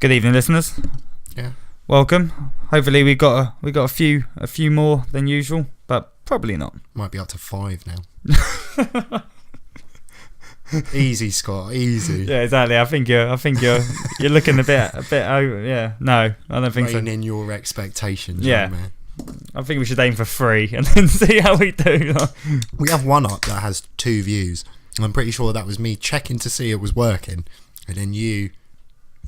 Good evening, listeners. Yeah. Welcome. Hopefully we got a few more than usual, but probably not. Might be up to 5 now. Easy, Scott. Easy. Yeah, exactly. I think you're looking a bit over. Yeah. No, I don't think so. Rein in your expectations. Yeah. Man. I think we should aim for 3 and then see how we do. We have one up that has 2 views. I'm pretty sure that was me checking to see it was working, and then you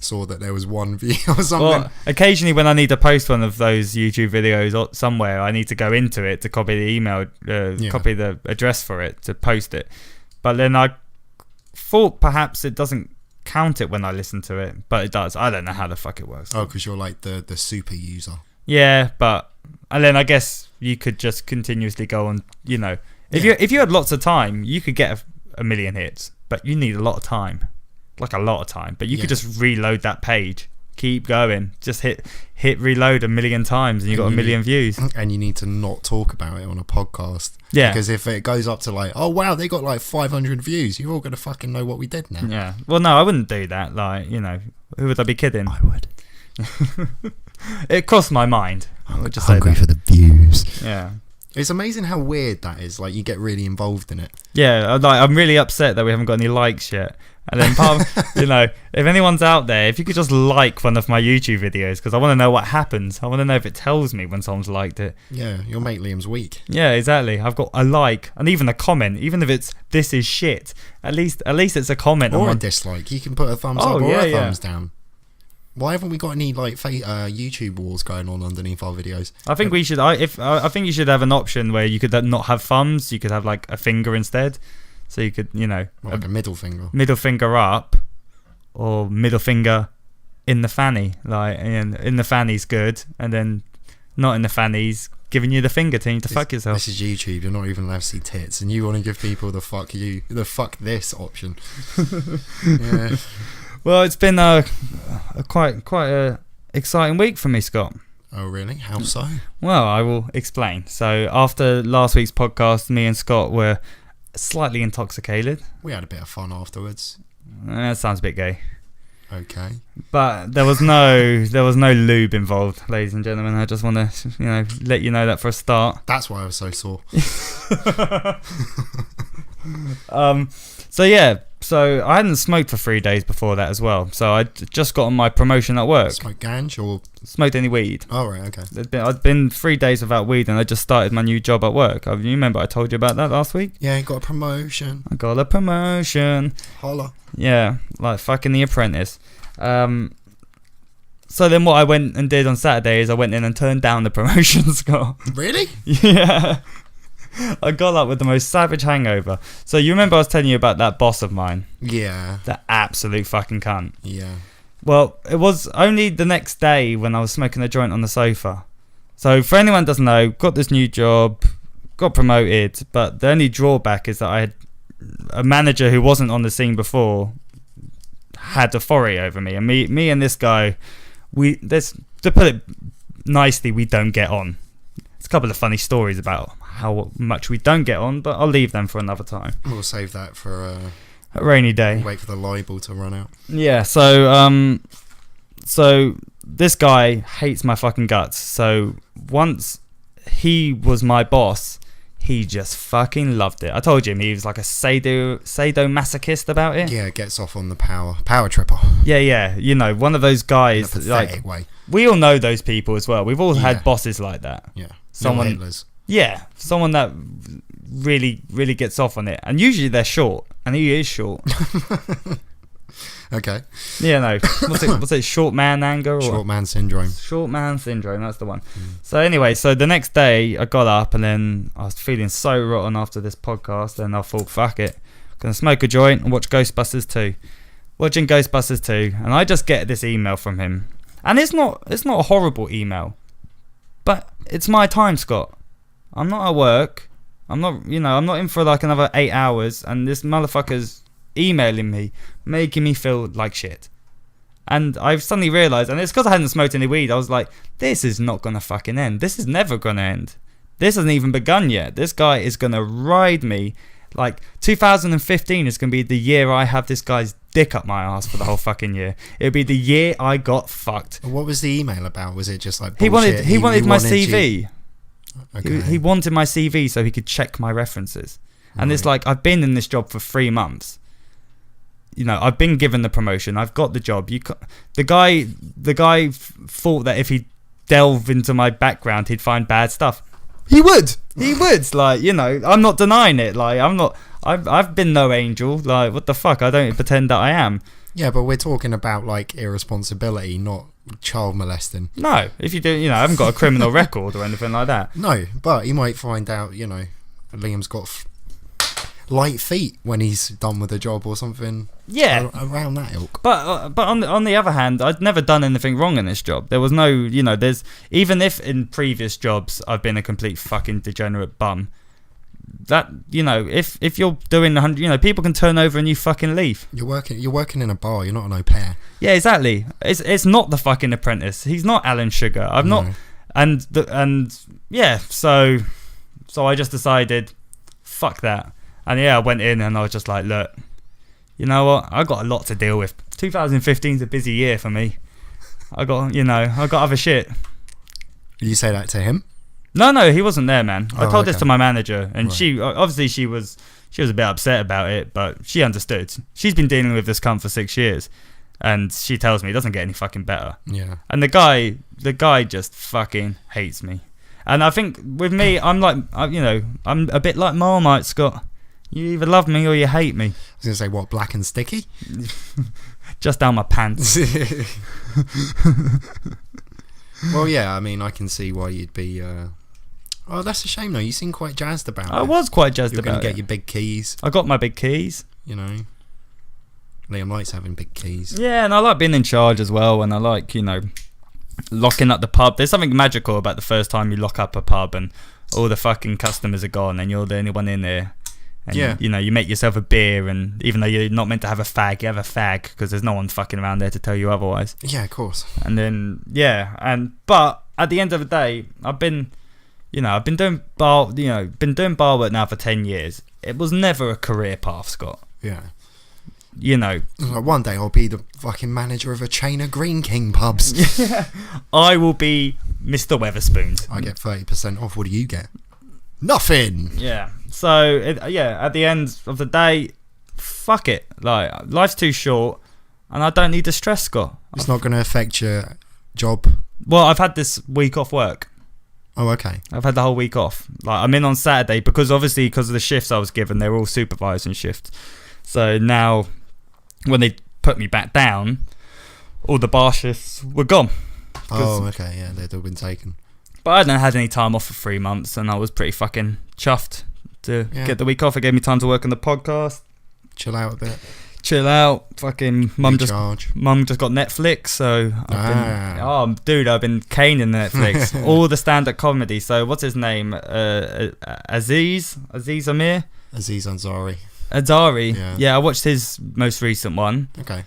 saw that there was 1 view or something. Well, occasionally when I need to post one of those YouTube videos somewhere, I need to go into it to copy the email, copy the address for it to post it. But then I thought perhaps it doesn't count it when I listen to it, but it does. I don't know how the fuck it works. Oh, because you're like the super user. Yeah, and then I guess you could just continuously go on. You know, if you had lots of time, you could get a million hits, but you need a lot of time. Like a lot of time, but you could just reload that page, keep going, just hit reload a million times, and you got a million views. And you need to not talk about it on a podcast. Yeah, because if it goes up to like, oh wow, they got like 500 views, you're all gonna fucking know what we did now. Yeah. Well, no, I wouldn't do that. Like, you know, who would I be kidding? I would. It crossed my mind. I would just hungry say for the views. Yeah. It's amazing how weird that is. Like, you get really involved in it. Yeah, I'm really upset that we haven't got any likes yet. And then part of, you know, if anyone's out there, if you could just like one of my YouTube videos, because I want to know what happens. I want to know if it tells me when someone's liked it. Yeah, your mate Liam's weak. Yeah, exactly. I've got a like and even a comment, even if it's "this is shit." At least it's a comment or a dislike. You can put a thumbs up or a thumbs down. Why haven't we got any like YouTube wars going on underneath our videos? I think we should. I think you should have an option where you could not have thumbs. You could have like a finger instead. So you could, you know, like a middle finger. Middle finger up, or middle finger in the fanny. Like in the fanny's good, and then not in the fanny's giving you the finger telling you to fuck yourself. This is YouTube. You're not even allowed to see tits, and you want to give people the fuck this option. Yeah. Well, it's been a quite a exciting week for me, Scott. Oh, really? How so? Well, I will explain. So after last week's podcast, me and Scott were slightly intoxicated. We had a bit of fun afterwards. That sounds a bit gay. Okay. But there was no lube involved, ladies and gentlemen. I just want to, let you know that for a start. That's why I was so sore. So I hadn't smoked for 3 days before that as well. So I just got on my promotion at work. Smoked ganj or smoked any weed? Oh right, okay. I'd been 3 days without weed, and I just started my new job at work. You remember I told you about that last week? Yeah, you got a promotion. I got a promotion. Holla. Yeah, like fucking The Apprentice. So then what I went and did on Saturday is I went in and turned down the promotion, Scott. Really? Yeah. I got up with the most savage hangover. So you remember I was telling you about that boss of mine? Yeah. That absolute fucking cunt. Yeah. Well, it was only the next day when I was smoking a joint on the sofa. So for anyone who doesn't know, got this new job, got promoted, but the only drawback is that I had a manager who wasn't on the scene before had authority over me. And me and this guy, to put it nicely, we don't get on. It's a couple of funny stories about how much we don't get on, but I'll leave them for another time. We'll save that for a rainy day. Wait for the libel to run out. Yeah, so this guy hates my fucking guts. So once he was my boss, he just fucking loved it. I told you he was like a sadomasochist about it. Yeah, gets off on the power tripper. Yeah, you know, one of those guys. In a pathetic way. We all know those people as well. We've all had bosses like that. Yeah, someone that really, really gets off on it, and usually they're short, and he is short. Okay. Yeah, no. What's it? Short man anger? Or short man syndrome. Short man syndrome. That's the one. So anyway, the next day I got up, and then I was feeling so rotten after this podcast, and I thought, fuck it, gonna smoke a joint and watch Ghostbusters 2. Watching Ghostbusters 2, and I just get this email from him, and it's not a horrible email, but it's my time, Scott. I'm not at work. I'm not in for like another 8 hours, and this motherfucker's emailing me, making me feel like shit. And I've suddenly realised, and it's because I hadn't smoked any weed, I was like, this is not gonna fucking end. This is never gonna end. This hasn't even begun yet. This guy is gonna ride me. Like 2015 is gonna be the year I have this guy's dick up my ass for the whole fucking year. It would be the year I got fucked. What was the email about? Was it just like bullshit? He wanted my CV. You... Okay. He wanted my CV so he could check my references. And it's like, I've been in this job for 3 months. You know, I've been given the promotion. I've got the job. The guy thought that if he delved into my background, he'd find bad stuff. He would. Like, you know, I'm not denying it. Like, I've been no angel. Like, what the fuck? I don't pretend that I am. Yeah, but we're talking about like irresponsibility, not child molesting. No, if you do, you know, I haven't got a criminal record or anything like that. No, but you might find out, you know, Liam's got light feet when he's done with a job or something. Yeah, around that ilk. But on the other hand, I'd never done anything wrong in this job. There was no, you know, there's, even if in previous jobs I've been a complete fucking degenerate bum, that, you know, if you're doing 100, you know, people can turn over and you fucking leave. You're working in a bar. You're not an au pair. Yeah, exactly. It's not The Fucking Apprentice. He's not Alan Sugar. I'm not, and yeah. So I just decided, fuck that. And yeah, I went in and I was just like, look, you know what? I got a lot to deal with. 2015's a busy year for me. I got other shit. Did you say that to him? No, he wasn't there, man. I told this okay. to my manager, and right. she was a bit upset about it, but she understood. She's been dealing with this cunt for 6 years, and she tells me it doesn't get any fucking better. Yeah. And the guy just fucking hates me. And I think with me, I'm like, you know, I'm a bit like Marmite, Scott. You either love me or you hate me. I was going to say, what, black and sticky? Just down my pants. Well, yeah, I mean, I can see why you'd be... Oh, that's a shame, though. You seem quite jazzed about it. I was quite jazzed about it. You're going to get your big keys. I got my big keys. You know. Liam likes having big keys. Yeah, and I like being in charge as well, and I like, you know, locking up the pub. There's something magical about the first time you lock up a pub and all the fucking customers are gone and you're the only one in there. And yeah. You know, you make yourself a beer, and even though you're not meant to have a fag, you have a fag because there's no one fucking around there to tell you otherwise. Yeah, of course. And then, but at the end of the day, I've been doing bar work now for 10 years. It was never a career path, Scott. Yeah. You know. Like one day I'll be the fucking manager of a chain of Green King pubs. I will be Mr. Weatherspoons. I get 30% off. What do you get? Nothing. Yeah. So, at the end of the day, fuck it. Like, life's too short, and I don't need the stress, Scott. It's not going to affect your job? Well, I've had this week off work. Oh, okay. I've had the whole week off. Like, I'm in on Saturday because of the shifts I was given, they were all supervising shifts. So now, when they put me back down, all the bar shifts were gone. Oh, okay. Yeah, they'd all been taken. But I hadn't had any time off for 3 months, and I was pretty fucking chuffed to get the week off. It gave me time to work on the podcast. Chill out a bit. Chill out. Fucking mum just got Netflix, so I've been caning Netflix. All the stand-up comedy. So what's his name? Aziz Amir? Aziz Ansari. Yeah, I watched his most recent one. Okay.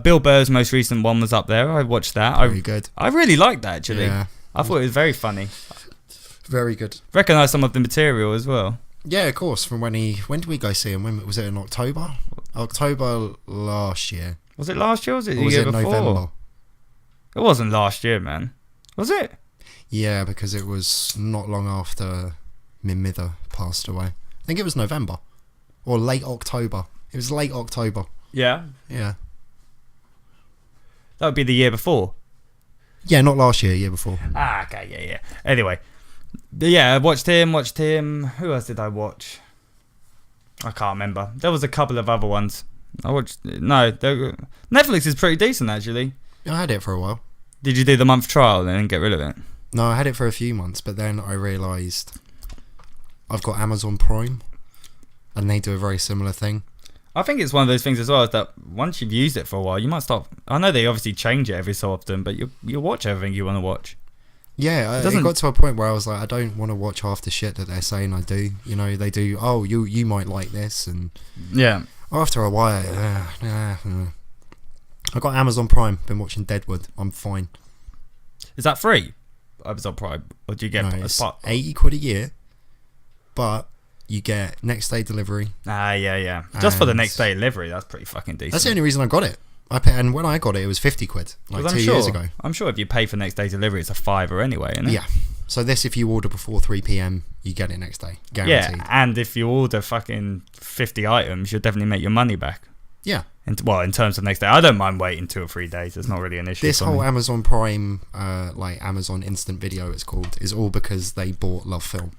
Bill Burr's most recent one was up there. I watched that. Very good. I really liked that, actually. Yeah. I thought it was very funny. Very good. Recognise some of the material as well. Yeah, of course. From when did we go see him? When was it? In October? October last year. Was it last year or was it the was year it before? November? It wasn't last year, man. Was it? Yeah, because it was not long after Min Mither passed away. I think it was November. Or late October. It was late October. Yeah. Yeah. That would be the year before. Yeah, not last year, year before. Ah, okay, yeah. Anyway. Yeah, I watched him. Who else did I watch? I can't remember. There was a couple of other ones. Netflix is pretty decent, actually. Yeah, I had it for a while. Did you do the month trial and then get rid of it? No, I had it for a few months, but then I realised I've got Amazon Prime, and they do a very similar thing. I think it's one of those things as well, is that once you've used it for a while, you might start... I know they obviously change it every so often, but you'll watch everything you want to watch. Yeah, it got to a point where I was like, I don't want to watch half the shit that they're saying I do. You know, they do, oh, you might like this, and... Yeah. After a while, I got Amazon Prime, been watching Deadwood, I'm fine. Is that free? Amazon Prime? Or do you get... No, it's £80 a year, but you get next day delivery. Yeah. Just for the And next day delivery, that's pretty fucking decent. That's the only reason I got it. And when I got it was 50 quid, like 2 years ago. I'm sure if you pay for next day delivery, it's a £5 anyway, isn't it? Yeah. So this, if you order before 3 p.m, you get it next day, guaranteed. Yeah, and if you order fucking 50 items, you'll definitely make your money back. Yeah. In terms of next day, I don't mind waiting 2 or 3 days. It's not really an issue. This for whole me. Amazon Prime, like Amazon Instant Video, it's called, is all because they bought Love Film.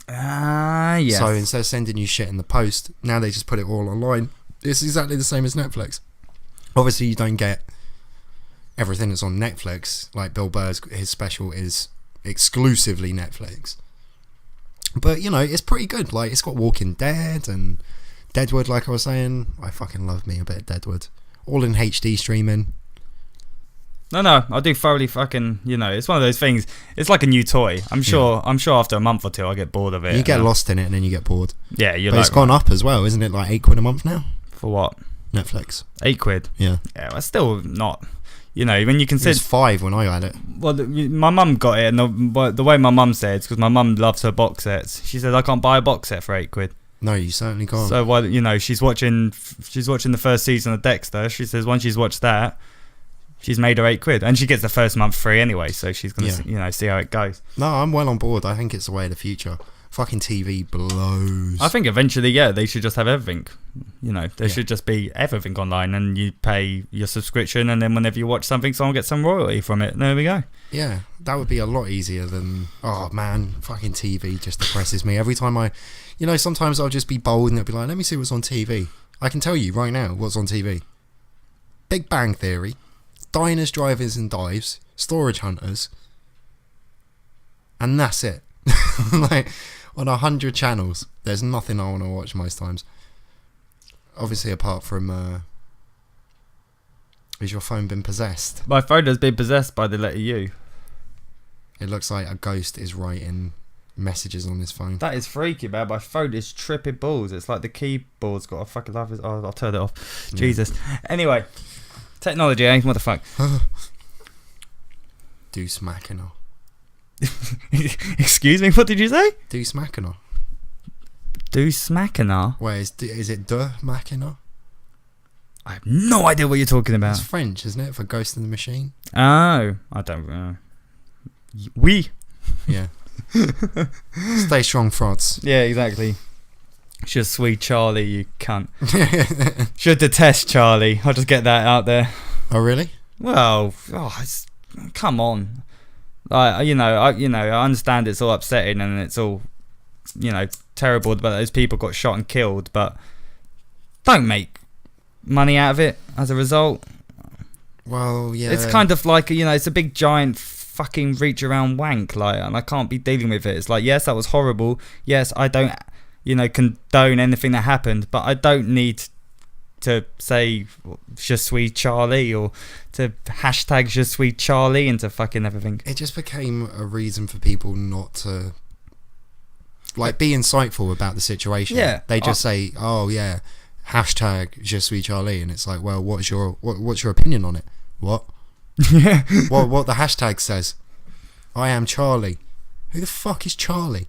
Yes. So instead of sending you shit in the post, now they just put it all online. It's exactly the same as Netflix. Obviously, you don't get everything that's on Netflix. Like Bill Burr's, his special is exclusively Netflix. But, you know, it's pretty good. Like, it's got Walking Dead and Deadwood, like I was saying. I fucking love me a bit of Deadwood. All in HD streaming. No, I do thoroughly fucking, you know, it's one of those things. It's like a new toy. I'm sure after a month or two, I get bored of it. You get lost in it and then you get bored. Yeah, but it's gone up as well, isn't it? Like £8 a month now? For what? Netflix. £8? Yeah. Yeah, well, still not, you know, when you consider... It was 5 when I had it. Well, my mum got it, and the way my mum said, because my mum loves her box sets, she said, I can't buy a box set for £8. No, you certainly can't. So, well, you know, she's watching the first season of Dexter. She says once she's watched that, she's made her £8, and she gets the first month free anyway. So she's gonna, see how it goes. No, I'm well on board. I think it's the way of the future. Fucking TV blows. I think eventually, they should just have everything. You know, there should just be everything online, and you pay your subscription, and then whenever you watch something, someone gets some royalty from it. There we go. Yeah, that would be a lot easier than, oh man, fucking TV just depresses me. Every time sometimes I'll just be bold and it'll be like, let me see what's on TV. I can tell you right now what's on TV. Big Bang Theory, Diners, Drivers and Dives, Storage Hunters, and that's it. Like, on 100 channels, there's nothing I want to watch most times. Obviously, apart from, has your phone been possessed? My phone has been possessed by the letter U. It looks like a ghost is writing messages on his phone. That is freaky, man. My phone is tripping balls. It's like the keyboard's got a fucking life. I'll turn it off. Yeah. Jesus. Anyway, technology, eh? What the fuck? Deuce Machina. Excuse me, what did you say? Deuce Machina. Deuce Machina? Wait, is it De Machina? I have no idea what you're talking about. It's French, isn't it? For Ghost in the Machine? Oh, I don't know. Oui. Yeah. Stay strong, France. Yeah, exactly. Je suis Charlie, you cunt. Je detest Charlie. I'll just get that out there. Oh, really? Well, come on. I understand it's all upsetting and it's all, terrible that those people got shot and killed, but don't make money out of it as a result. Well, yeah. It's kind of like, it's a big giant fucking reach around wank, like, and I can't be dealing with it. It's like, yes, that was horrible. Yes, I don't, condone anything that happened, but I don't need to say Je suis Charlie or to hashtag Je suis Charlie into fucking everything. It just became a reason for people not to be insightful about the situation. Yeah. They just say, oh yeah, hashtag Je suis Charlie, and it's like, well, what's your opinion on it? What? Yeah. What the hashtag says? I am Charlie. Who the fuck is Charlie?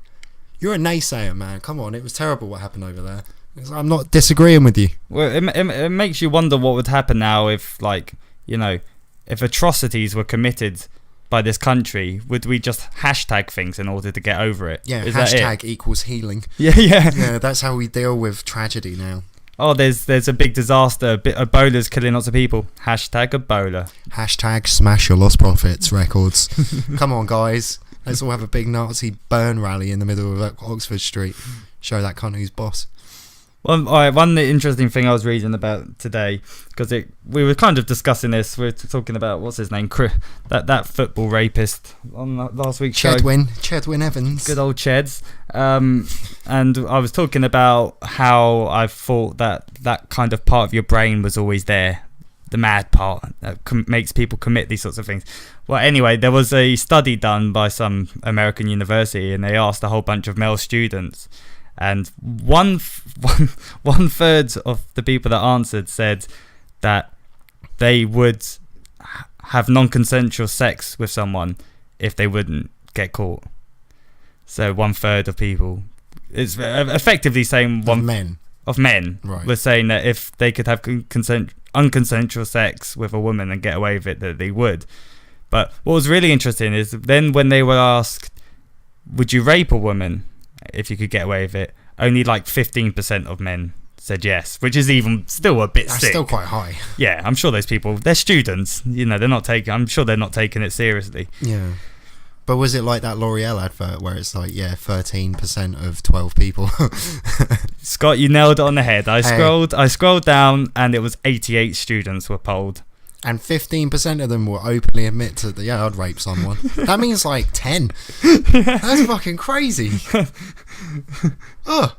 You're a naysayer, man. Come on, it was terrible what happened over there. I'm not disagreeing with you. Well, it makes you wonder what would happen now if, if atrocities were committed by this country. Would we just hashtag things in order to get over it? Yeah, Is hashtag equals healing. Yeah. Yeah, that's how we deal with tragedy now. Oh, there's a big disaster. Ebola's killing lots of people. Hashtag Ebola. Hashtag smash your lost profits records. Come on, guys. Let's all have a big Nazi burn rally in the middle of Oxford Street. Show that cunt who's boss. Well, one interesting thing I was reading about today, because we were kind of discussing this. We were talking about, what's his name, that football rapist on last week's show. Chedwin Evans. Good old Cheds. And I was talking about how I thought that kind of part of your brain was always there, the mad part that makes people commit these sorts of things. Well, anyway, there was a study done by some American university, and they asked a whole bunch of male students. And one third of the people that answered said that they would have non-consensual sex with someone if they wouldn't get caught. So 1/3 of people it's effectively saying Of men. of men Right. was saying that if they could have unconsensual sex with a woman and get away with it, that they would. But what was really interesting is then when they were asked, would you rape a woman if you could get away with it, only like 15% of men said yes, which is even still a bit That's sick. still quite high. Yeah, I'm sure those people, they're students, I'm sure they're not taking it seriously. Yeah. But was it like that L'Oreal advert where it's like, 13% of 12 people? Scott, you nailed it on the head. I scrolled down and it was 88 students were polled. And 15% of them will openly admit to, I'd rape someone. That means like 10. That's fucking crazy. Ugh.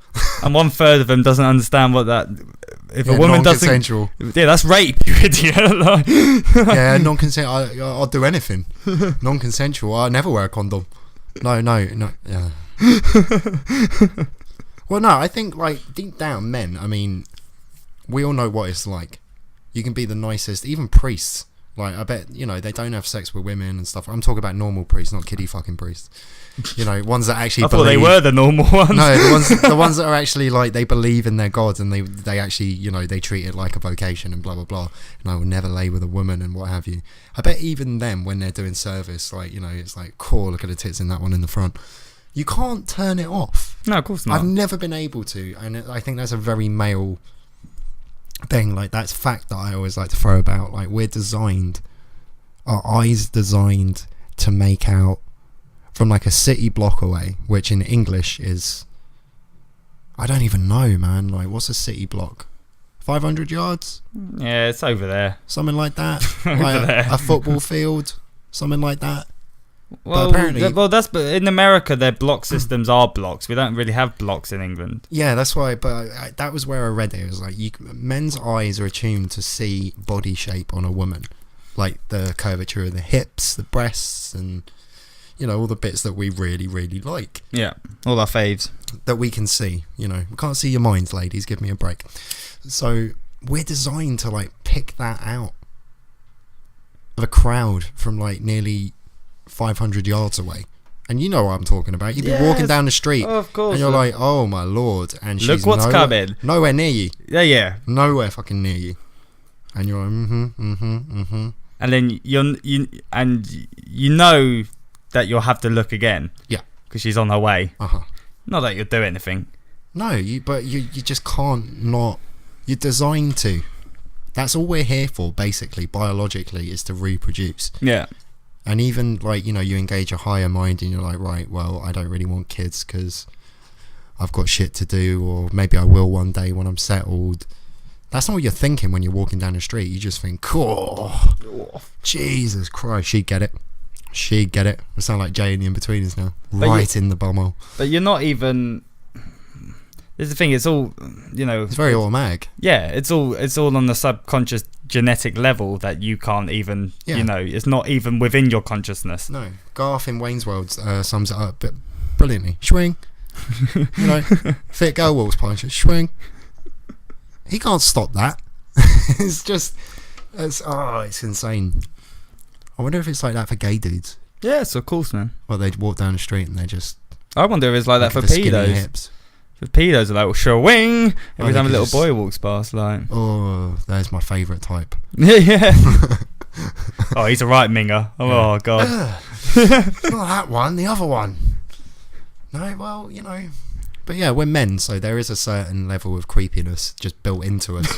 And 1/3 of them doesn't understand what that... If a Yeah, woman doesn't... non-consensual. Yeah, that's rape, you idiot. Yeah, non-consensual. I'll do anything. Non-consensual. I never wear a condom. No. Yeah. Well, no, I think, like, deep down, men, I mean, we all know what it's like. You can be the nicest, even priests. Like, I bet, they don't have sex with women and stuff. I'm talking about normal priests, not kiddie fucking priests. Ones that actually I thought they were the normal ones. No, the ones that are actually, like, they believe in their God and they actually, they treat it like a vocation and blah, blah, blah. And I will never lay with a woman and what have you. I bet even them, when they're doing service, like, it's like, cool, look at the tits in that one in the front. You can't turn it off. No, of course not. I've never been able to. And I think that's a very male thing. Like, that's fact that I always like to throw about. Like, our eyes designed to make out from like a city block away, which in English is, I don't even know, man. Like, what's a city block? 500 yards? Yeah, it's over there. Something like that. Over Like there. a football field, something like that. Well, apparently- but in America, their block systems are blocks. We don't really have blocks in England. Yeah, that's why. But that was where I read it. It was like men's eyes are attuned to see body shape on a woman, like the curvature of the hips, the breasts, and all the bits that we really, really like. Yeah, all our faves. That we can see. We can't see your minds, ladies. Give me a break. So we're designed to like pick that out of a crowd from like nearly 500 yards away. And you know what I'm talking about. You'd be walking down the street, of course, and you're like, oh my lord, and look she's what's coming. Nowhere near you. Yeah. Nowhere fucking near you. And you're like, And then you know that you'll have to look again. Yeah. Because she's on her way. Uh-huh. Not that you'll do anything. No, but you just can't not. You're designed to. That's all we're here for, basically, biologically, is to reproduce. Yeah. And even, like, you engage a higher mind and you're like, right, well, I don't really want kids because I've got shit to do, or maybe I will one day when I'm settled. That's not what you're thinking when you're walking down the street. You just think, oh, Jesus Christ, she'd get it. She'd get it. I sound like Jay in the In-Betweeners now. Right in the bumhole. But you're not even... This is the thing, it's all, It's very automatic. Yeah, it's all on the subconscious genetic level that you can't even, it's not even within your consciousness. No. Garth in Wayne's World sums it up brilliantly. Swing. Fit girl walks past you. Swing. He can't stop that. It's insane. I wonder if it's like that for gay dudes. Yes, of course, man. Well, they walk down the street and they just... I wonder if it's like that for the skinny pedos. hips. For pedos are like, shwing! Every time a could little just- boy walks past, like... Oh, there's my favourite type. Yeah. Oh, he's a right minger. Oh, God. Not that one, the other one. No, well, But yeah, we're men, so there is a certain level of creepiness just built into us.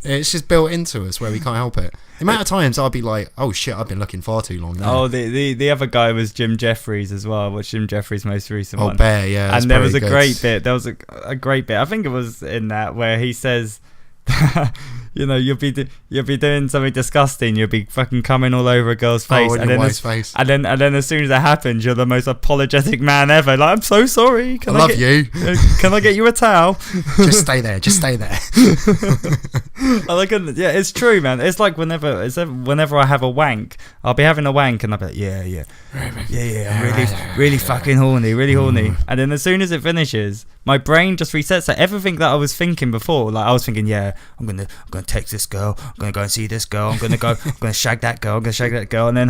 It's just built into us where we can't help it. The amount of times I'll be like, oh shit, I've been looking far too long now. Oh, the other guy was Jim Jeffries as well. What's Jim Jeffries' most recent one? Oh, Bear, yeah. And there was a great bit. There was a great bit. I think it was in that where he says, you'll be doing something disgusting. You'll be fucking coming all over a girl's face, and then face. And then as soon as that happens, you're the most apologetic man ever. Like, I'm so sorry. I love you. Can I get you a towel? Just stay there. Just stay there. Yeah, it's true, man. It's like whenever I have a wank, I'll be having a wank and I'll be like, yeah, I'm really fucking horny, really horny. And then as soon as it finishes, my brain just resets. So everything that I was thinking before, like I was thinking, yeah, I'm gonna text this girl, I'm gonna go and see this girl, I'm gonna shag that girl, and then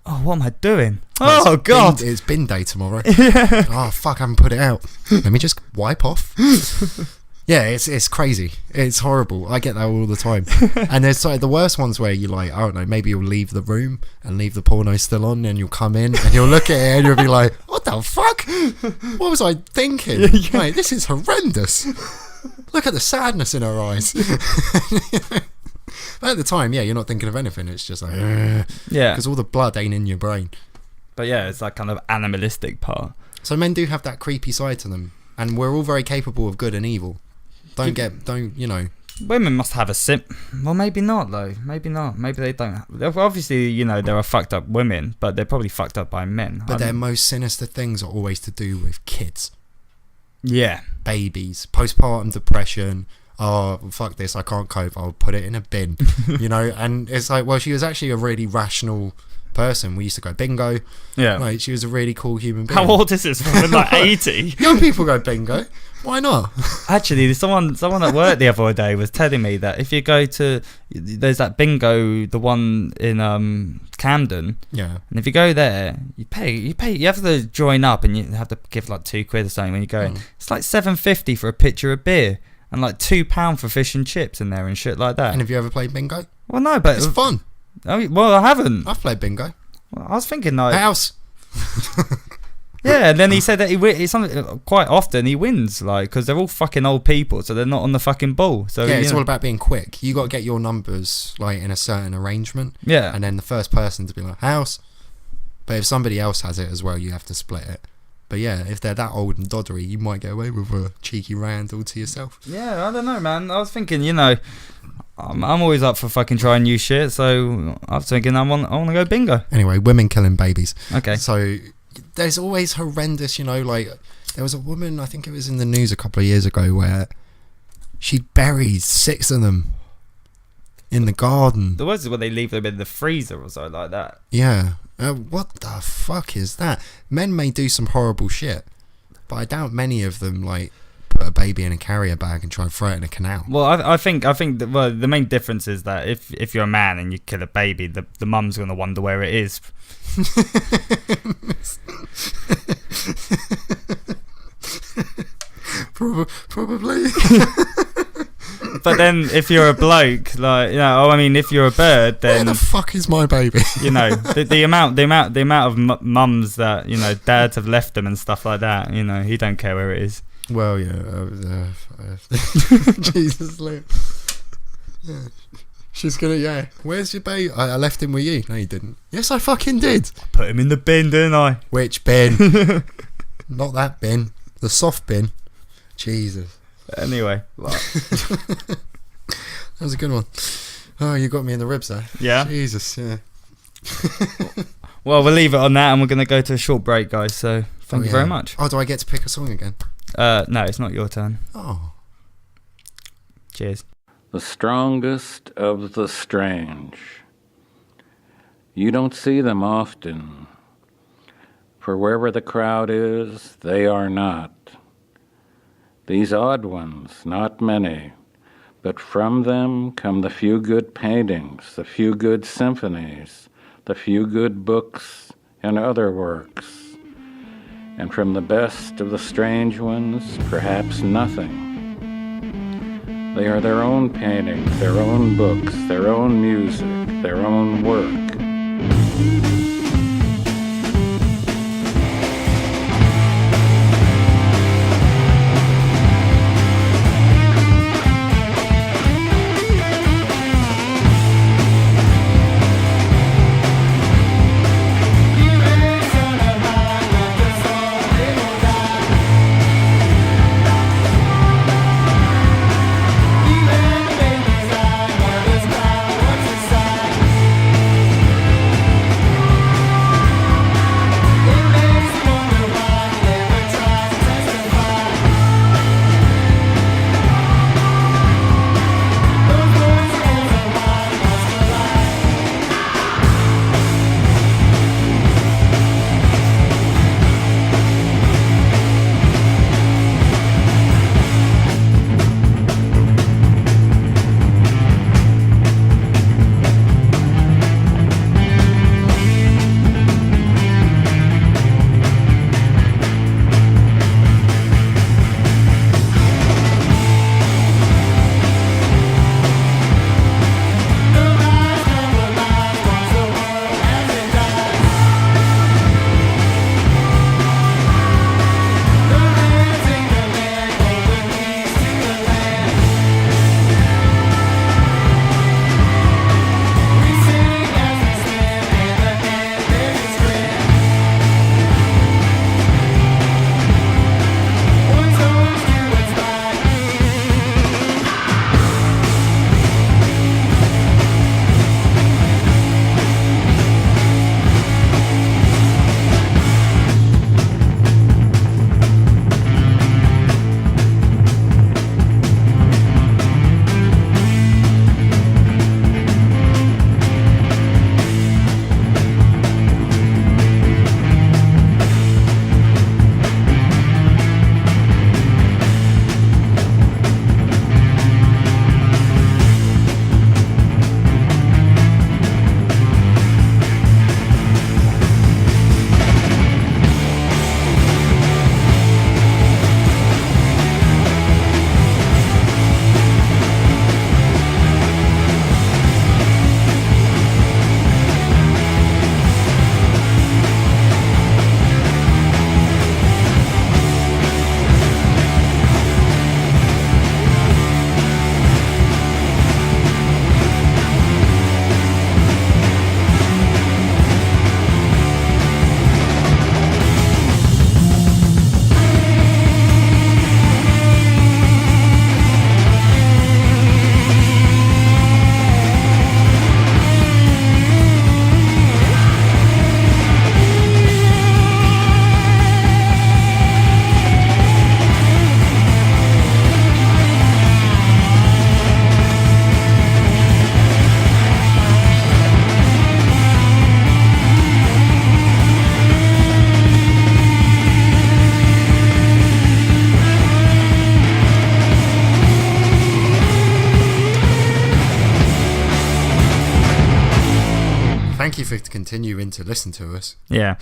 oh, what am I doing? Like, Oh God! It's bin day tomorrow. Yeah. Oh fuck, I haven't put it out. Let me just wipe off. Yeah, it's crazy. It's horrible. I get that all the time. And there's like the worst ones where you like, I don't know, maybe you'll leave the room and leave the porno still on, and you'll come in and you'll look at it and you'll be like, what the fuck? What was I thinking? Like, this is horrendous. Look at the sadness in her eyes. But at the time, yeah, you're not thinking of anything. It's just like, yeah, because all the blood ain't in your brain. but yeah, it's that kind of animalistic part. So men do have that creepy side to them, and we're all very capable of good and evil. Don't you know? Women must have a well, maybe not though. Maybe not. Maybe they don't. Obviously, you know, there are fucked up women, but they're probably fucked up by men. But their most sinister things are always to do with kids. Yeah. Babies, postpartum depression. Oh, fuck this, I can't cope, I'll put it in a bin. You know, and it's like, well, she was actually a really rational person. We used to go bingo. Yeah. Like, she was a really cool human being. How old is this woman? Like 80? Young people go bingo. Why not? Actually, someone at work the other day was telling me that if you go to, there's that bingo, the one in Camden. Yeah. And if you go there, you have to join up, and you have to give like £2 or something when you go in. It's like £7.50 for a pitcher of beer, and like £2 for fish and chips in there and shit like that. And have you ever played bingo? Well, no, but it's fun. Oh, well, I haven't. I've played bingo. Well, I was thinking like house. Yeah, and then he said that quite often he wins, like, because they're all fucking old people, so they're not on the fucking ball. So yeah, it's all about being quick. You got to get your numbers like in a certain arrangement. Yeah, and then the first person to be like house. But if somebody else has it as well, you have to split it. But yeah, if they're that old and doddery, you might get away with a cheeky round all to yourself. Yeah, I don't know, man. I was thinking, you know, I'm always up for fucking trying new shit, so I was thinking I want to go bingo. Anyway, women killing babies. Okay. So there's always horrendous, you know, like there was a woman, I think it was in the news a couple of years ago, where she buried 6 of them in the garden. The worst is when they leave them in the freezer or something like that. Yeah. What the fuck is that? Men may do some horrible shit, but I doubt many of them like put a baby in a carrier bag and try and throw it in a canal. Well, I think that, well, the main difference is that if you're a man and you kill a baby, the mum's gonna wonder where it is. Probably. But then if you're a bloke, like, you know, I mean, if you're a bird, then where the fuck is my baby? You know, the amount of mums that, you know, dads have left them and stuff like that. You know, he don't care where it is. Well, yeah. Jesus, Lord. Yeah. She's gonna, yeah. Where's your baby? I left him with you. No, you didn't. Yes, I fucking did. I put him in the bin, didn't I? Which bin? Not that bin. The soft bin. Jesus. Anyway. That was a good one. Oh, you got me in the ribs there. Yeah. Jesus, yeah. Well, we'll leave it on that, and we're going to go to a short break, guys. So thank you very much. Oh, do I get to pick a song again? No, it's not your turn. Oh. Cheers. The strongest of the strange. You don't see them often, for wherever the crowd is, they are not. These odd ones, not many, but from them come the few good paintings, the few good symphonies, the few good books and other works. And from the best of the strange ones, perhaps nothing. They are their own paintings, their own books, their own music, their own work. Thank you for continuing to listen to us. Yeah.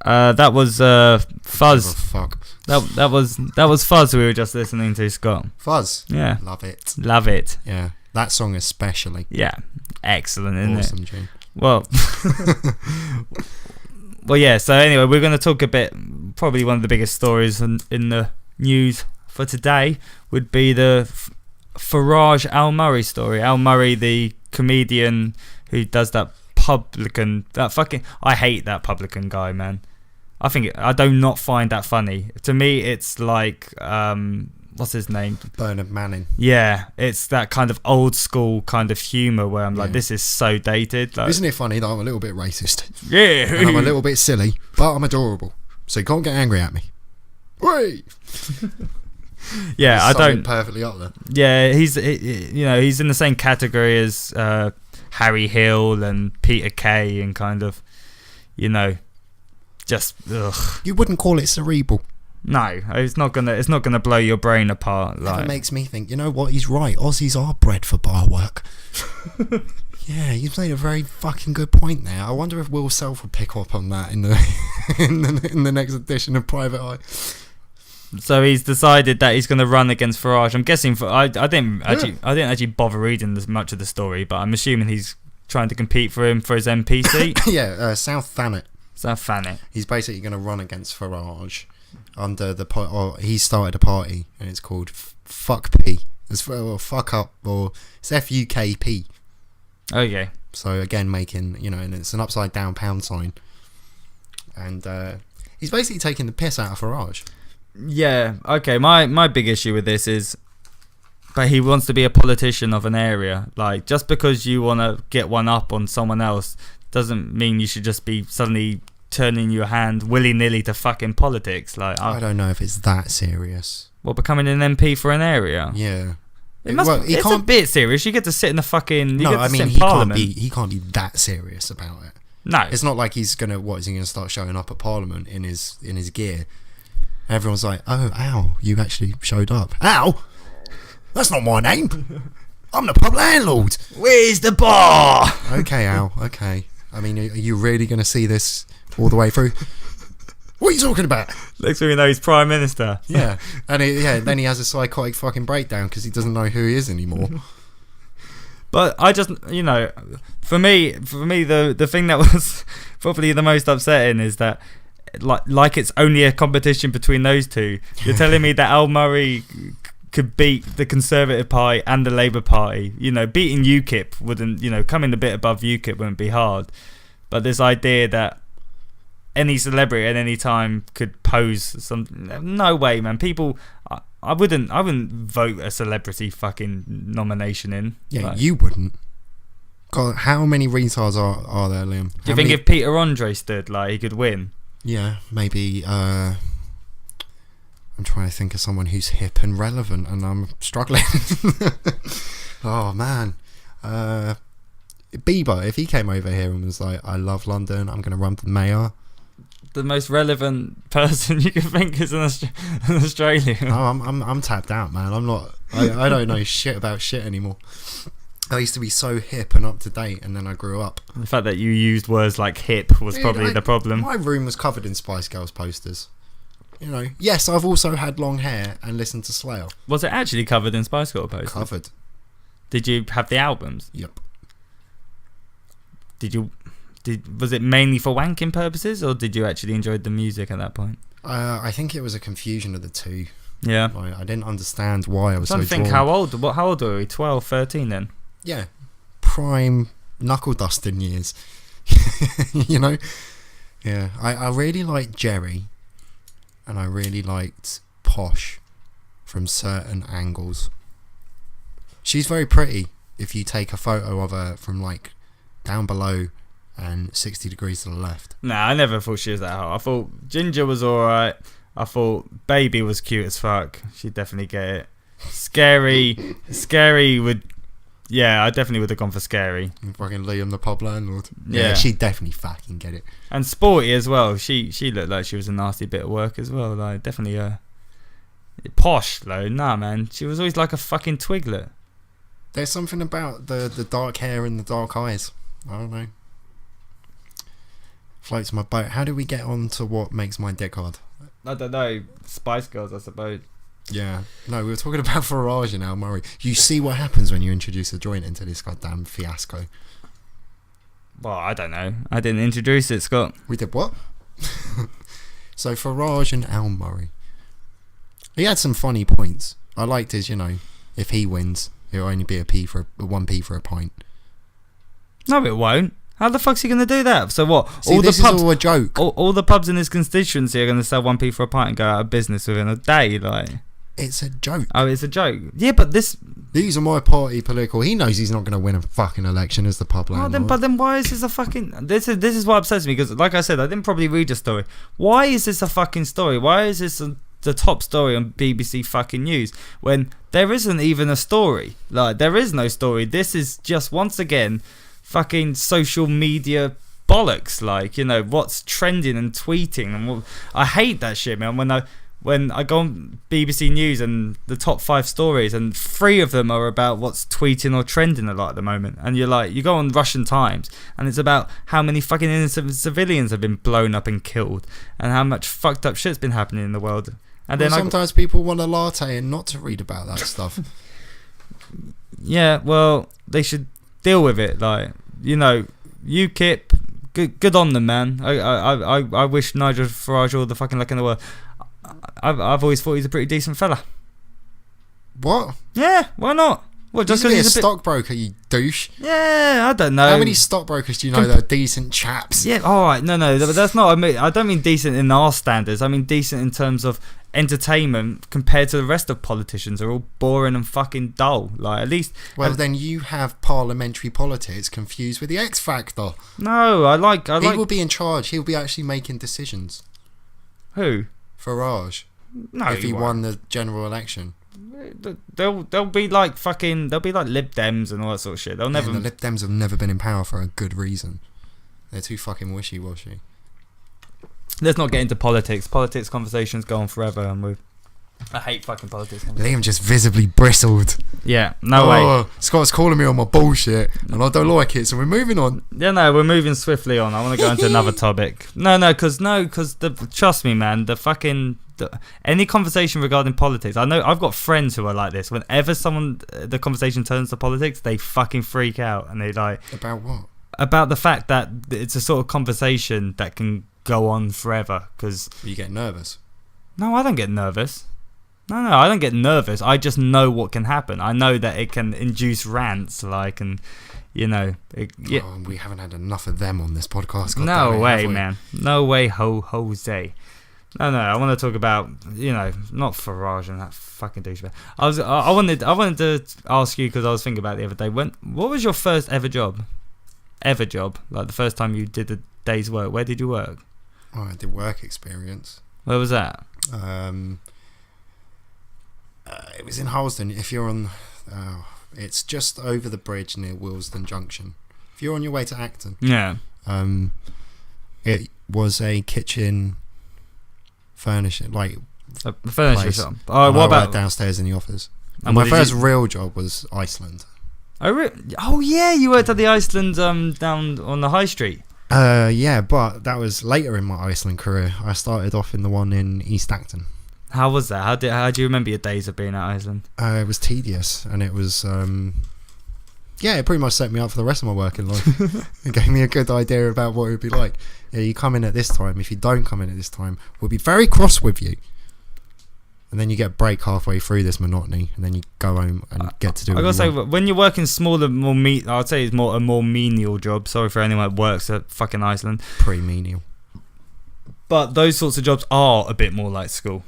That was Fuzz. Oh, fuck. That was Fuzz we were just listening to, Scott. Fuzz. Yeah. Love it. Love it. Yeah. That song especially. Yeah. Excellent, isn't Awesome it? tune. Well, yeah, so anyway, we're going to talk a bit, probably one of the biggest stories in the news for today would be the Farage Al Murray story. Al Murray, the comedian who does that publican, I hate that publican guy, man. I do not find that funny. To me, it's like, what's his name? Bernard Manning. Yeah, it's that kind of old school kind of humour where I'm like, this is so dated. Like, isn't it funny that I'm a little bit racist? Yeah. And I'm a little bit silly, but I'm adorable. So you can't get angry at me. Wait. Yeah, I don't. Perfectly up there. Yeah, he's in the same category as Harry Hill and Peter Kay and kind of, just ugh. You wouldn't call it cerebral. No, it's not gonna blow your brain apart. That makes me think, you know what, he's right. Aussies are bred for bar work. Yeah, you've made a very fucking good point there. I wonder if Will Self will pick up on that in the in the next edition of Private Eye. So he's decided that he's going to run against Farage. I'm guessing I didn't actually bother reading as much of the story, but I'm assuming he's trying to compete for him for his MP seat. Yeah, South Thanet. South Thanet. He's basically going to run against Farage under he started a party and it's called Fuck P. It's fuck up, or it's FUKP. Okay. So again, making and it's an upside down pound sign, and he's basically taking the piss out of Farage. Yeah, okay, my big issue with this is, but he wants to be a politician of an area. Like, just because you want to get one up on someone else doesn't mean you should just be suddenly turning your hand willy-nilly to fucking politics. Like, I don't know if it's that serious. Well, becoming an MP for an area? Yeah. It's a bit serious. You get to sit in the fucking... he can't be that serious about it. No. It's not like he's going to... What, is he going to start showing up at Parliament in his gear? Everyone's like, oh, Al, you actually showed up. Al? That's not my name. I'm the pub landlord. Where's the bar? Okay, Al, okay. I mean, are you really going to see this all the way through? What are you talking about? Next thing you know, he's Prime Minister. Yeah. And then he has a psychotic fucking breakdown because he doesn't know who he is anymore. But I just, for me, the thing that was probably the most upsetting is that like it's only a competition between those two. You're telling me that Al Murray could beat the Conservative Party and the Labour Party. Beating UKIP wouldn't, coming a bit above UKIP wouldn't be hard. But this idea that any celebrity at any time could pose some... No way, man. People... I wouldn't vote a celebrity fucking nomination in. Yeah, you wouldn't. God, how many retards are there, Liam? Do you think if Peter Andre stood, he could win? Yeah, maybe. I'm trying to think of someone who's hip and relevant, and I'm struggling. Oh man, Bieber. If he came over here and was like, "I love London. I'm going to run for mayor." The most relevant person you could think is an Australian. Oh, I'm tapped out, man. I'm not. I don't know shit about shit anymore. I used to be so hip and up to date, and then I grew up. The fact that you used words like hip was probably the problem. My room was covered in Spice Girls posters. Yes, I've also had long hair and listened to Slayer. Was it actually covered in Spice Girls posters? Covered. Did you have the albums? Yep. Was it mainly for wanking purposes, or did you actually enjoy the music at that point? I think it was a confusion of the two. Yeah. I didn't understand why I was so drawn. I'm trying to think how old were we? 12, 13 then? Yeah, prime knuckle dusting years. Yeah, I really liked Jerry, and I really liked Posh from certain angles. She's very pretty if you take a photo of her from down below and 60 degrees to the left. Nah, I never thought she was that hot. I thought Ginger was alright. I thought Baby was cute as fuck. She'd definitely get it. Scary would... Yeah, I definitely would have gone for Scary. Fucking Liam the pub landlord. Yeah, she'd definitely fucking get it. And Sporty as well. She looked like she was a nasty bit of work as well. Definitely Posh though. Nah, man. She was always like a fucking twiglet. There's something about the dark hair and the dark eyes. I don't know. Floats my boat. How do we get on to what makes my dick hard? I don't know. Spice Girls, I suppose. Yeah. No, we were talking about Farage and Al Murray. You see what happens when you introduce a joint into this goddamn fiasco. Well, I don't know. I didn't introduce it, Scott. We did what? So Farage and Al Murray. He had some funny points. I liked his, if he wins, it'll only be a 1p for a pint. No, it won't. How the fuck's he going to do that? So what? See, this is all a joke. All the pubs in his constituency are going to sell 1p for a pint and go out of business within a day, like. It's a joke. Oh, it's a joke. Yeah, but these are my party political. He knows he's not going to win a fucking election as the pub landlord. But then why is this a fucking... This is what upsets me, because like I said, I didn't probably read the story. Why is this a fucking story? Why is this the top story on BBC fucking News when there isn't even a story? Like, there is no story. This is just, once again, fucking social media bollocks. Like, what's trending and tweeting. And I hate that shit, man. When I go on BBC News and the top 5 stories, and 3 of them are about what's tweeting or trending a lot at the moment, and you go on Russian Times and it's about how many fucking innocent civilians have been blown up and killed, and how much fucked up shit's been happening in the world. And then sometimes people want a latte and not to read about that stuff. Yeah, well, they should deal with it. Like, UKIP, good on them, man. I wish Nigel Farage all the fucking luck in the world. I've always thought he's a pretty decent fella. What? Yeah, why not? What, just because he's a stockbroker, you douche? Yeah, I don't know. How many stockbrokers do you know that are decent chaps? Yeah, alright, no, but that's not... I don't mean decent in our standards. I mean decent in terms of entertainment compared to the rest of politicians. They're all boring and fucking dull. Like, at least... Well, then you have parliamentary politics confused with the X Factor. No, I like... He will be in charge. He'll be actually making decisions. Who? Farage. No, if he won the general election. They'll be like fucking... They'll be like Lib Dems and all that sort of shit. They'll never... The Lib Dems have never been in power for a good reason. They're too fucking wishy-washy. Let's not get into politics. Politics conversations go on forever, and I hate fucking politics conversations. Liam just visibly bristled. Yeah, no way. Scott's calling me on my bullshit, and I don't like it, so we're moving on. Yeah, no, we're moving swiftly on. I want to go into another topic. Because trust me, man, any conversation regarding politics, I know I've got friends who are like this. Whenever the conversation turns to politics, they fucking freak out, and they like... About what? About the fact that it's a sort of conversation that can go on forever, because... You get nervous? No, I don't get nervous. No, I don't get nervous. I just know what can happen. I know that it can induce rants, like, and we haven't had enough of them on this podcast. No way, man. No way, Jose. No, I want to talk about, not Farage and that fucking douchebag. I wanted to ask you, because I was thinking about it the other day. What was your first ever job? Like the first time you did a day's work. Where did you work? Oh, I did work experience. Where was that? It was in Harlesden. If you're on, it's just over the bridge near Willesden Junction. If you're on your way to Acton, yeah. It was a kitchen furnishing, like a furniture shop. Oh, what about downstairs in the office? And my first real job was Iceland. Oh yeah, you worked at the Iceland down on the high street. Yeah, but that was later in my Iceland career. I started off in the one in East Acton. How was that? How do you remember your days of being at Iceland? It was tedious, and it was it pretty much set me up for the rest of my working life. It gave me a good idea about what it would be like. Yeah, you come in at this time. If you don't come in at this time, we'll be very cross with you. And then you get a break halfway through this monotony, and then you go home and get to do. I gotta say, when you're working smaller, I'd say it's a more menial job. Sorry for anyone that works at fucking Iceland. Pretty menial. But those sorts of jobs are a bit more like school.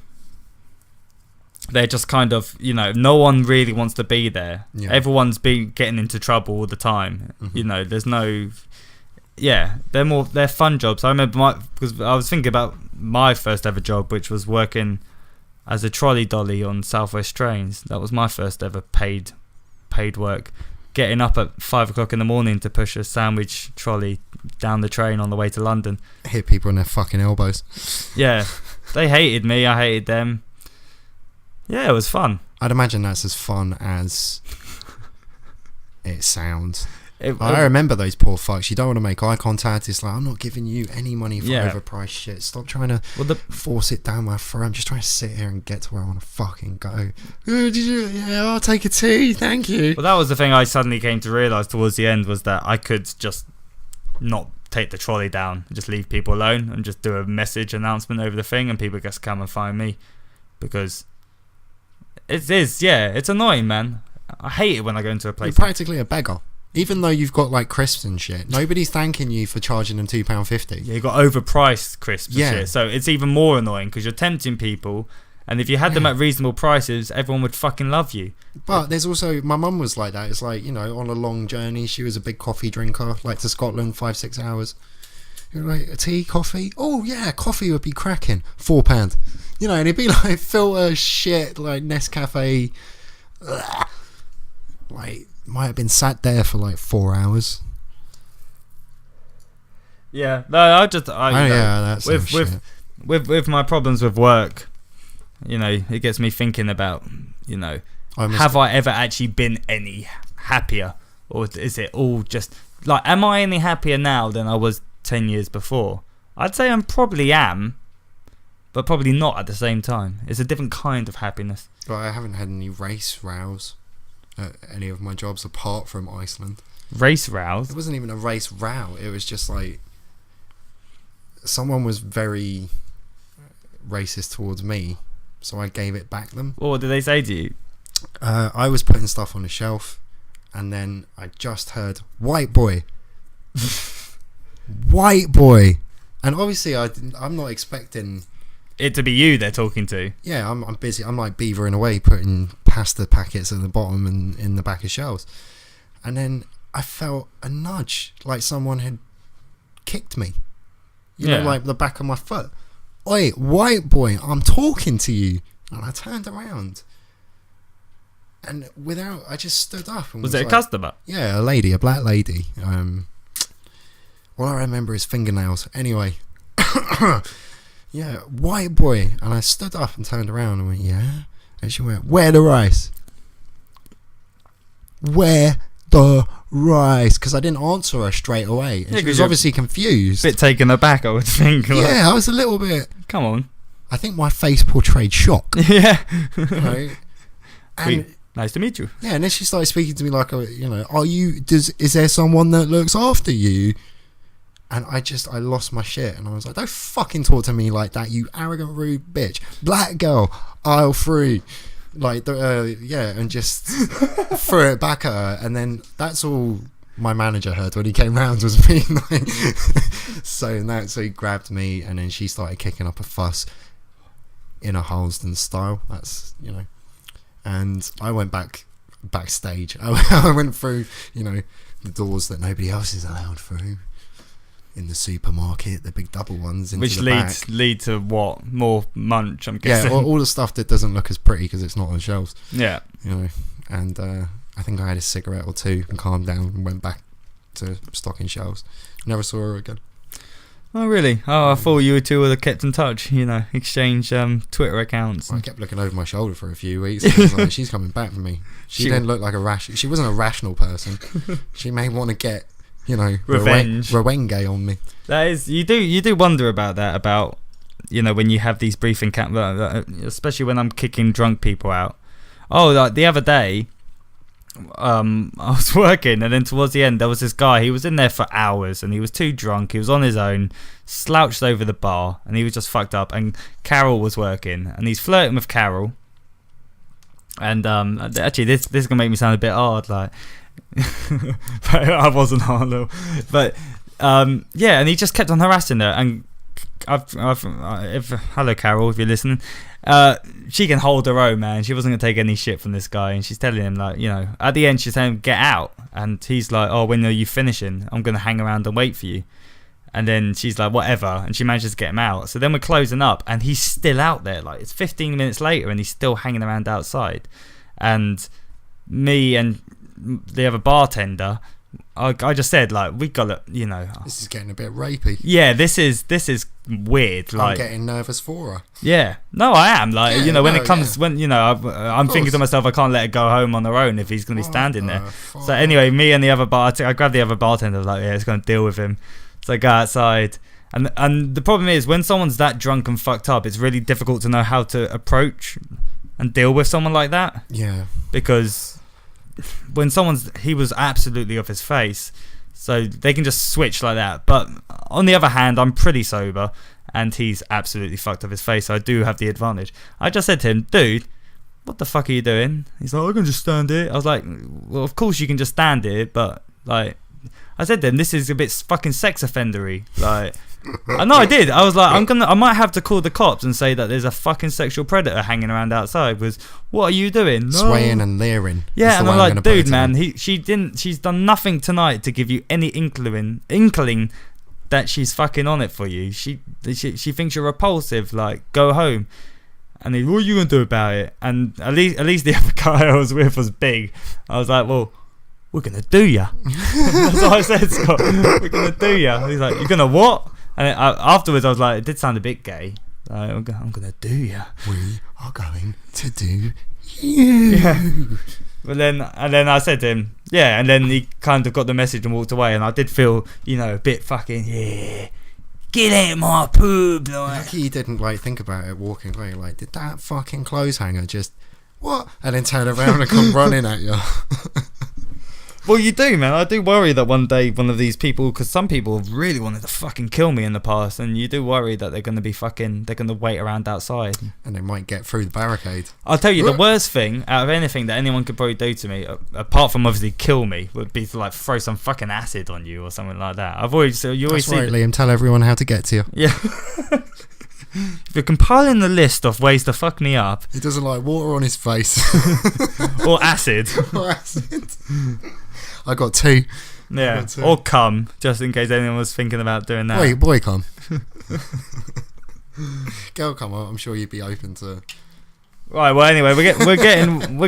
They're just kind of, no one really wants to be there. Yeah. Everyone's been getting into trouble all the time. Mm-hmm. There's no... Yeah, they're fun jobs. I remember because I was thinking about my first ever job, which was working as a trolley dolly on Southwest trains. That was my first ever paid work. Getting up at 5 o'clock in the morning to push a sandwich trolley down the train on the way to London. Hit people in their fucking elbows. Yeah, they hated me. I hated them. Yeah, it was fun. I'd imagine that's as fun as it sounds. I remember those poor fucks. You don't want to make eye contact. It's like, I'm not giving you any money for overpriced shit. Stop trying to force it down my throat. I'm just trying to sit here and get to where I want to fucking go. Yeah, I'll take a tea, thank you. Well, that was the thing I suddenly came to realise towards the end, was that I could just not take the trolley down, just leave people alone and just do a message announcement over the thing, and people just come and find me, because it's annoying, man. I hate it when I go into a place. You're practically a beggar. Even though you've got like crisps and shit, nobody's thanking you for charging them £2.50. Yeah, you got overpriced crisps and shit, so it's even more annoying because you're tempting people, and if you had them at reasonable prices, everyone would fucking love you. But there's also, my mum was like that. It's like, you know, on a long journey, she was a big coffee drinker, like to Scotland, 5-6 hours. You're like, a tea, coffee? Oh yeah, coffee would be cracking. £4. You know, and it'd be like filter shit, like Nescafe. Like, might have been sat there for like 4 hours. Yeah, no, that's with my problems with work, you know, it gets me thinking about, you know, have I ever actually been any happier, or is it all just like, am I any happier now than I was 10 years before? I'd say I probably am, but probably not at the same time. It's a different kind of happiness. But I haven't had any race rows at any of my jobs apart from Iceland. Race rows? It wasn't even a race row. It was just like, someone was very racist towards me, so I gave it back them. What did they say to you? I was putting stuff on the shelf, and then I just heard white boy. White boy. And obviously I'm not expecting it to be you they're talking to. Yeah, I'm busy. I'm like beavering away, putting pasta packets at the bottom and in the back of shelves. And then I felt a nudge, like someone had kicked me. You know, like the back of my foot. Oi, white boy, I'm talking to you. And I turned around. And I just stood up. And was it a customer? Yeah, a lady, a black lady. All I remember is fingernails. Anyway. Yeah, white boy. And I stood up and turned around and went, yeah. And she went, where the rice? Where the rice? Because I didn't answer her straight away. And she was obviously confused. A bit taken aback, I would think. Yeah, I was a little bit. Come on. I think my face portrayed shock. Yeah. Right? And nice to meet you. Yeah, and then she started speaking to me like, you know, is there someone that looks after you? And I lost my shit, and I was like, don't fucking talk to me like that, you arrogant, rude bitch. Black girl, aisle 3. Like, and just threw it back at her. And then that's all my manager heard when he came round, was me. Like, so he grabbed me, and then she started kicking up a fuss in a Harlesden style. That's, you know. And I went backstage. I went through, you know, the doors that nobody else is allowed through. In the supermarket, the big double ones, into which the lead to what? More munch, I'm guessing. Yeah, all the stuff that doesn't look as pretty because it's not on shelves. Yeah, you know. And I think I had a cigarette or two and calmed down and went back to stocking shelves. Never saw her again. Oh really? Oh, I thought you two would have kept in touch. You know, exchange Twitter accounts. Well, I kept looking over my shoulder for a few weeks. I was like, she's coming back for me. She didn't look like she wasn't a rational person. She may want to get, you know, revenge, Rwenge on me. That is, you do wonder about that, about, you know, when you have these brief encounters, especially when I'm kicking drunk people out. Oh, like the other day, I was working, and then towards the end there was this guy. He was in there for hours, and he was too drunk. He was on his own, slouched over the bar, and he was just fucked up. And Carol was working, and he's flirting with Carol. And actually, this is gonna make me sound a bit odd, like. But I wasn't hard, but yeah, and he just kept on harassing her. And hello Carol, if you're listening, she can hold her own, man. She wasn't gonna take any shit from this guy, and she's telling him, like, you know, at the end she's saying get out, and he's like, oh, when are you finishing? I'm gonna hang around and wait for you. And then she's like, whatever, and she manages to get him out. So then we're closing up, and he's still out there. Like, it's 15 minutes later, and he's still hanging around outside. And me and the other bartender I just said, like, we got to, you know. This is getting a bit rapey. Yeah, this is weird. Like, I'm getting nervous for her. yeah, no, I am. Like, Yeah, you know, when no, it comes, yeah. when, you know, I'm thinking to myself, I can't let her go home on her own if he's going to be standing there. Fuck. So anyway, me and the other I grabbed the other bartender. I was like, yeah, it's going to deal with him. So I go outside, and the problem is when someone's that drunk and fucked up, it's really difficult to know how to approach and deal with someone like that. Yeah. Because when he was absolutely off his face, so they can just switch like that. But on the other hand, I'm pretty sober, and he's absolutely fucked off his face, so I do have the advantage. I just said to him, dude, what the fuck are you doing? He's like, I can just stand here. I was like, well, of course you can just stand here, but like, I said to him, this is a bit fucking sex offendery. Like, I know I did. I was like, I might have to call the cops and say that there's a fucking sexual predator hanging around outside. Because what are you doing? No. Swaying and leering. Yeah, and I'm like, dude, man, she's done nothing tonight to give you any inkling that she's fucking on it for you. She thinks you're repulsive. Like, go home. And what are you gonna do about it? And at least the other guy I was with was big. I was like, well, we're gonna do ya. That's what I said, Scott. We're gonna do ya. He's like, you're gonna what? And afterwards, I was like, it did sound a bit gay. Like, I'm gonna do ya. We are going to do you. Yeah. But then I said to him, yeah. And then he kind of got the message and walked away. And I did feel, you know, a bit fucking, yeah, get out my poob. Like. Lucky you didn't like think about it walking away. Like, did that fucking clothes hanger just what? And then turn around and come running at you. Well, you do, man. I do worry that one day one of these people, because some people have really wanted to fucking kill me in the past, and you do worry that they're going to wait around outside. And they might get through the barricade. I'll tell you, the worst thing out of anything that anyone could probably do to me, apart from obviously kill me, would be to like throw some fucking acid on you or something like that. You always That's see right, Liam. Tell everyone how to get to you. Yeah. If you're compiling the list of ways to fuck me up, He doesn't like water on his face. or acid, Or acid. I got two. yeah, or cum, just in case anyone was thinking about doing that. Wait, boy, come. Girl, come on. I'm sure you'd be open to. Right. Well, anyway, we're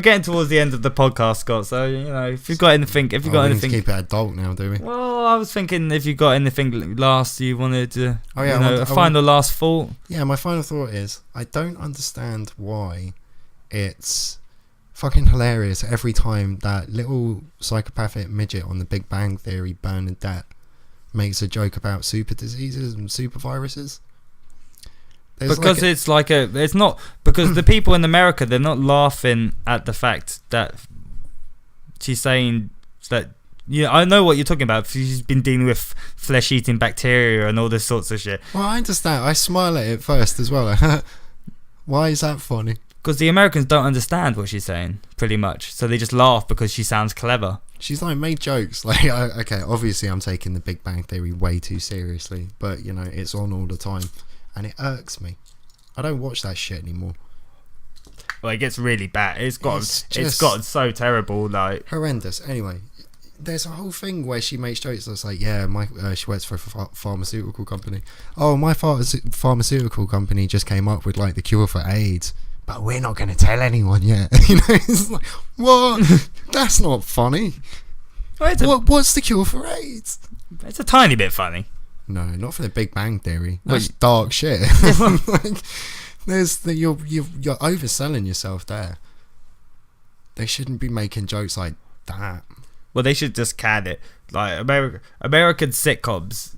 getting towards the end of the podcast, Scott. So you know, if you've got anything, We need to keep it adult now, do we? Well, I was thinking if you got anything last you wanted to, Oh, yeah, you know, a final last thought. Yeah, my final thought is I don't understand why it's fucking hilarious every time that little psychopathic midget on the Big Bang Theory, Bernadette, makes a joke about super diseases and super viruses. Because it's not because the people in America, they're not laughing at the fact that she's saying that, you know, I know what you're talking about. She's been dealing with flesh-eating bacteria and all this sorts of shit. Well, I understand. I smile at it first as well. Why is that funny? Because the Americans don't understand what she's saying, pretty much. So they just laugh because she sounds clever. She's like made jokes. Like, okay, obviously I'm taking the Big Bang Theory way too seriously, but you know, it's on all the time. And it irks me. I don't watch that shit anymore. Well, it gets really bad. It's gotten so terrible. Like, horrendous. Anyway, there's a whole thing where she makes jokes that's like, yeah, she works for a pharmaceutical company. Oh, my pharmaceutical company just came up with like the cure for AIDS, but we're not going to tell anyone yet. You know, it's like, what? That's not funny. What's the cure for AIDS? It's a tiny bit funny. No, not for the Big Bang Theory. That's dark shit. Like, you're overselling yourself there. They shouldn't be making jokes like that. Well, they should just can it. Like American sitcoms,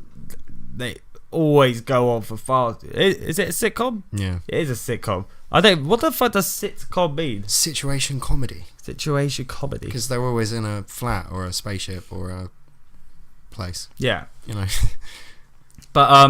they always go on for far. Is it a sitcom? Yeah, it is a sitcom. I don't. What the fuck does sitcom mean? Situation comedy. Situation comedy. Because they're always in a flat or a spaceship or a place. Yeah, you know. But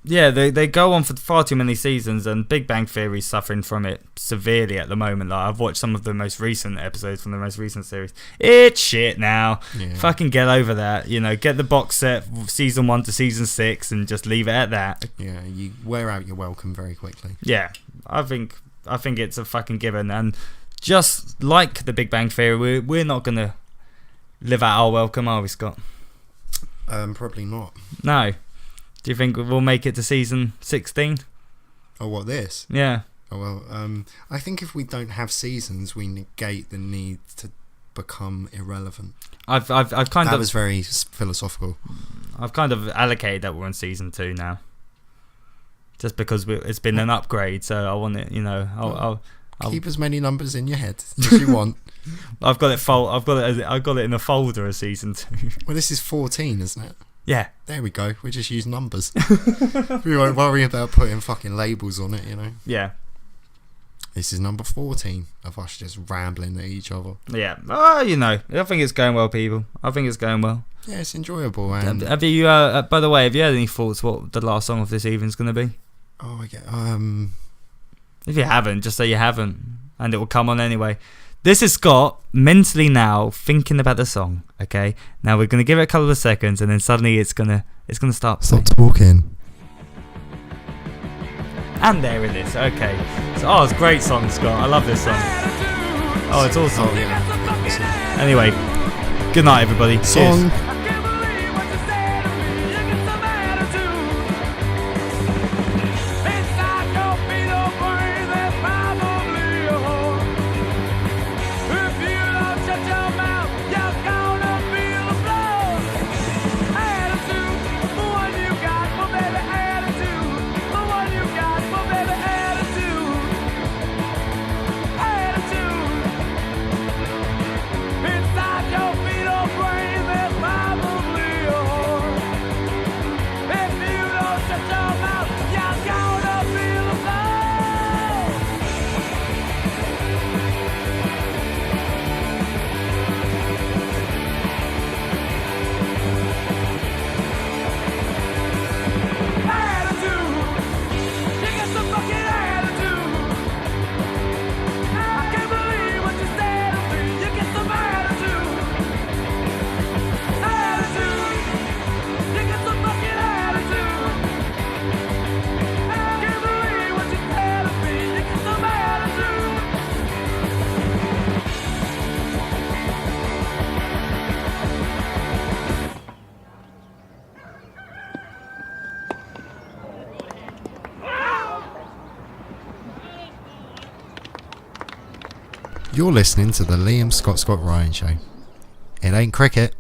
yeah, they go on for far too many seasons, and Big Bang Theory is suffering from it severely at the moment. Like, I've watched some of the most recent episodes from the most recent series. It's shit now. Yeah. Fucking get over that. You know, get the box set season 1 to season 6 and just leave it at that. Yeah, you wear out your welcome very quickly. Yeah, I think it's a fucking given, and just like the Big Bang Theory, we're not gonna live out our welcome, are we, Scott? Probably not. No. Do you think we'll make it to season 16? Oh, what, this? Yeah. Oh, well, I think if we don't have seasons, we negate the need to become irrelevant. I've kind That of was very philosophical. I've kind of allocated that we're on season 2 now, just because it's been an upgrade. So I want it, I'll keep as many numbers in your head as you want. I've got it in a folder as season 2. Well, this is 14, isn't it? Yeah, There we go. We just use numbers. We won't worry about putting fucking labels on it, yeah, This is number 14 of us just rambling at each other. yeah. I think it's going well, people. I think it's going well. Yeah, it's enjoyable. And Have you? By the way, have you had any thoughts what the last song of this evening's going to be? oh, I get If you haven't, just say you haven't, and it will come on anyway. This is Scott mentally now thinking about the song. Okay, now we're going to give it a couple of seconds, and then suddenly it's gonna start. stop talking. And there it is. Okay, so it's a great song, Scott. I love this song. Oh, it's awesome. Oh, yeah. Anyway, good night, everybody. Song. Cheers. You're listening to the Liam Scott Ryan Show. It ain't cricket.